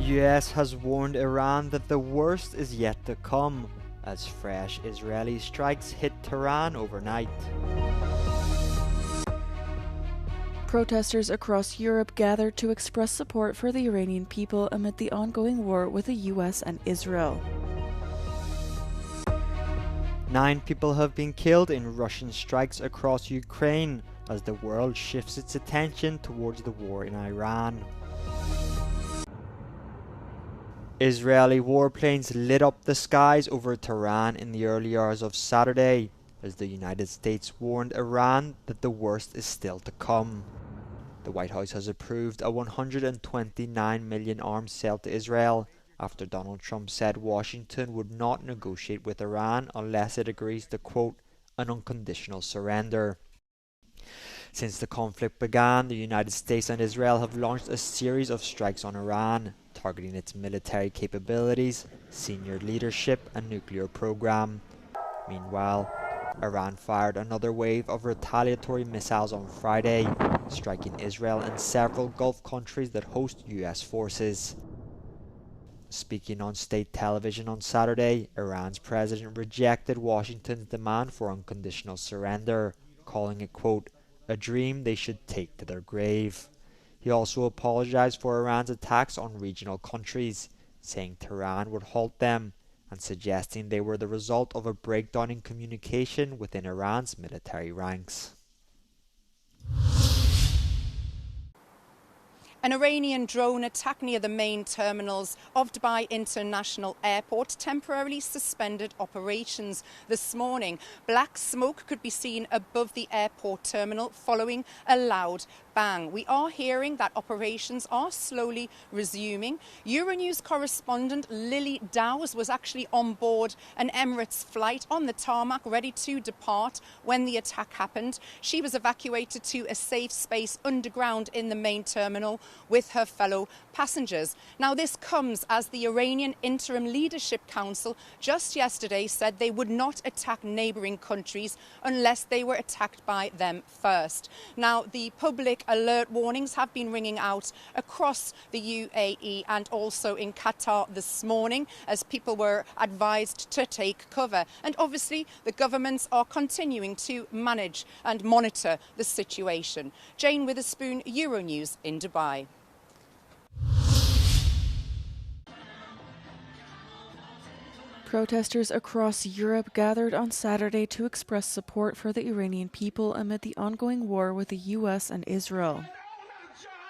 US has warned Iran that the worst is yet to come as fresh Israeli strikes hit Tehran overnight. Protesters across Europe gathered to express support for the Iranian people amid the ongoing war with the US and Israel. 9 people have been killed in Russian strikes across Ukraine as the world shifts its attention towards the war in Iran. Israeli warplanes lit up the skies over Tehran in the early hours of Saturday as the United States warned Iran that the worst is still to come. The White House has approved a $129 million arms sale to Israel after Donald Trump said Washington would not negotiate with Iran unless it agrees to, quote, an unconditional surrender. Since the conflict began, the United States and Israel have launched a series of strikes on Iran, targeting its military capabilities, senior leadership, and nuclear program. Meanwhile, Iran fired another wave of retaliatory missiles on Friday, striking Israel and several Gulf countries that host US forces. Speaking on state television on Saturday, Iran's president rejected Washington's demand for unconditional surrender, calling it, quote, a dream they should take to their grave. He also apologized for Iran's attacks on regional countries, saying Tehran would halt them, and suggesting they were the result of a breakdown in communication within Iran's military ranks. An Iranian drone attack near the main terminals of Dubai International Airport temporarily suspended operations this morning. Black smoke could be seen above the airport terminal following a loud bang. We are hearing that operations are slowly resuming. Euronews correspondent Lily Dowes was actually on board an Emirates flight on the tarmac ready to depart when the attack happened. She was evacuated to a safe space underground in the main terminal with her fellow passengers. Now, this comes as the Iranian Interim Leadership Council just yesterday said they would not attack neighbouring countries unless they were attacked by them first. Now, the public alert warnings have been ringing out across the UAE and also in Qatar this morning as people were advised to take cover. And obviously, the governments are continuing to manage and monitor the situation. Jane Witherspoon, Euronews in Dubai. Protesters across Europe gathered on Saturday to express support for the Iranian people amid the ongoing war with the US and Israel.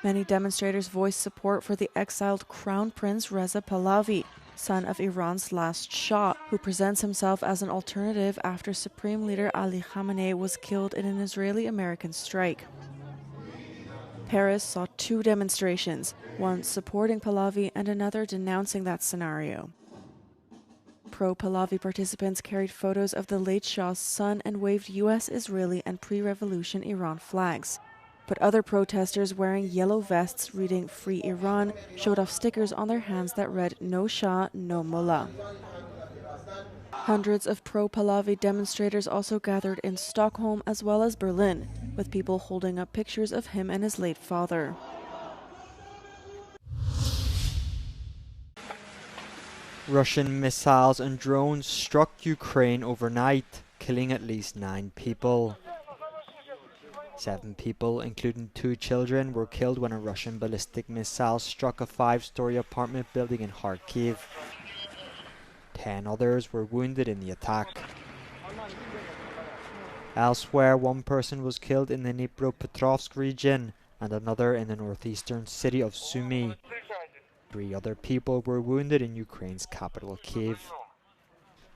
Many demonstrators voiced support for the exiled Crown Prince Reza Pahlavi, son of Iran's last Shah, who presents himself as an alternative after Supreme Leader Ali Khamenei was killed in an Israeli-American strike. Paris saw 2 demonstrations, one supporting Pahlavi and another denouncing that scenario. Pro-Pahlavi participants carried photos of the late Shah's son and waved US, Israeli, and pre-revolution Iran flags. But other protesters wearing yellow vests reading Free Iran showed off stickers on their hands that read No Shah, No Mullah. Hundreds of pro-Pahlavi demonstrators also gathered in Stockholm as well as Berlin, with people holding up pictures of him and his late father. Russian missiles and drones struck Ukraine overnight, killing at least 9 people. 7 people, including 2 children, were killed when a Russian ballistic missile struck a 5-story apartment building in Kharkiv. 10 others were wounded in the attack. Elsewhere, 1 person was killed in the Dnipropetrovsk region and another in the northeastern city of Sumy. 3 other people were wounded in Ukraine's capital, Kyiv.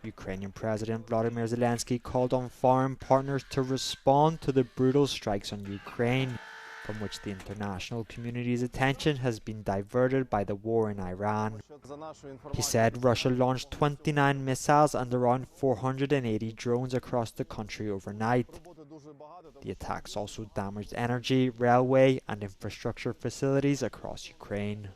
Ukrainian President Volodymyr Zelensky called on foreign partners to respond to the brutal strikes on Ukraine, from which the international community's attention has been diverted by the war in Iran. He said Russia launched 29 missiles and around 480 drones across the country overnight. The attacks also damaged energy, railway, and infrastructure facilities across Ukraine.